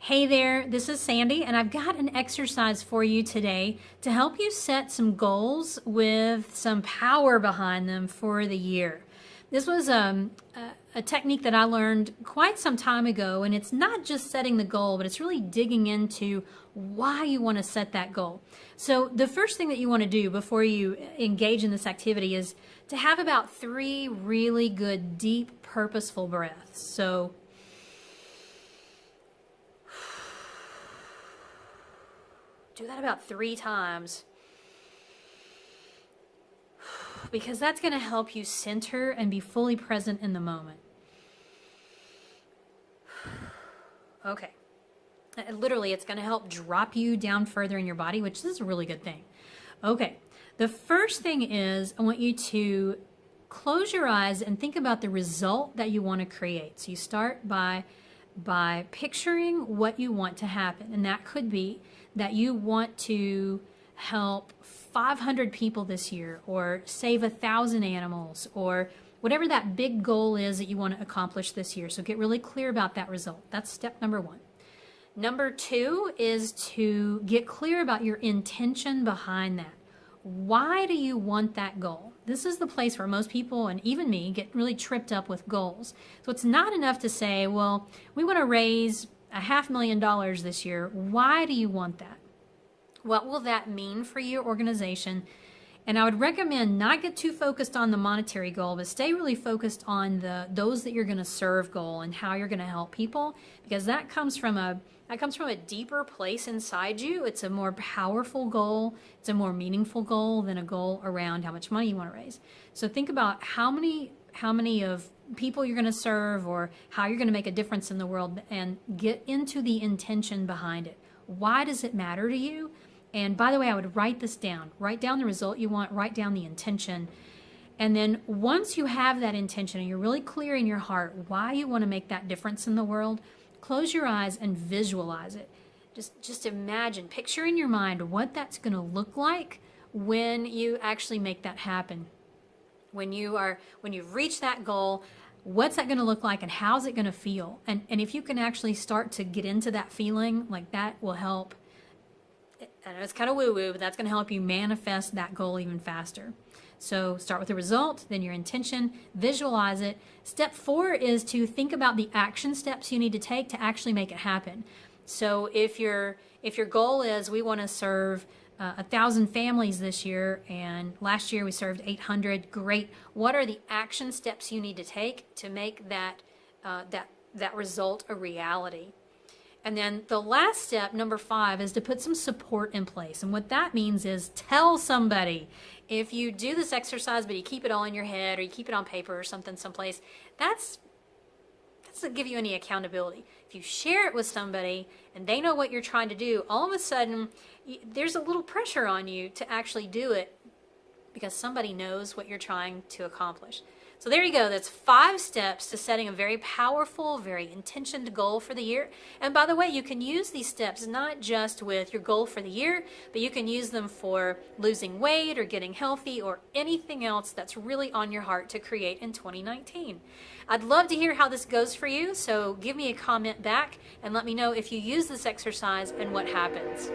Hey there, this is Sandy, and I've got an exercise for you today to help you set some goals with some power behind them for the year. This was a technique that I learned quite some time ago, and it's not just setting the goal, but it's really digging into why you want to set that goal. So the first thing that you want to do before you engage in this activity is to have about 3 really good, deep, purposeful breaths. So do that about 3 times, because that's going to help you center and be fully present in the moment. Okay. Literally, it's going to help drop you down further in your body, which is a really good thing. Okay. The first thing is I want you to close your eyes and think about the result that you want to create. So you start by picturing what you want to happen, and that could be that you want to help 500 people this year, or save 1,000 animals, or whatever that big goal is that you want to accomplish this year. So get really clear about that result. That's step number 1. Number 2 is to get clear about your intention behind that. Why do you want that goal? This is the place where most people, and even me, get really tripped up with goals. So it's not enough to say, well, we want to raise $500,000 this year. Why do you want that? What will that mean for your organization? And I would recommend not get too focused on the monetary goal, but stay really focused on those that you're going to serve goal and how you're going to help people, because that comes from a deeper place inside you. It's a more powerful goal. It's a more meaningful goal than a goal around how much money you want to raise. So think about how many of people you're going to serve, or how you're going to make a difference in the world, and get into the intention behind it. Why does it matter to you? And by the way, I would write this down. Write down the result you want, write down the intention. And then once you have that intention and you're really clear in your heart why you want to make that difference in the world, close your eyes and visualize it. Just imagine, picture in your mind what that's going to look like when you actually make that happen. When you've reached that goal, what's that going to look like, and how's it going to feel? And if you can actually start to get into that feeling, like, that will help. I know it's kind of woo-woo, but that's going to help you manifest that goal even faster. So start with the result, then your intention, visualize it. Step 4 is to think about the action steps you need to take to actually make it happen. So if your goal is, we want to serve 1,000 families this year, and last year we served 800, great. What are the action steps you need to take to make that result a reality? And then the last step, number 5, is to put some support in place. And what that means is tell somebody. If you do this exercise but you keep it all in your head, or you keep it on paper or something someplace, that doesn't give you any accountability. If you share it with somebody and they know what you're trying to do, all of a sudden there's a little pressure on you to actually do it, because somebody knows what you're trying to accomplish. So there you go. That's 5 steps to setting a very powerful, very intentioned goal for the year. And by the way, you can use these steps not just with your goal for the year, but you can use them for losing weight or getting healthy, or anything else that's really on your heart to create in 2019. I'd love to hear how this goes for you, so give me a comment back and let me know if you use this exercise and what happens.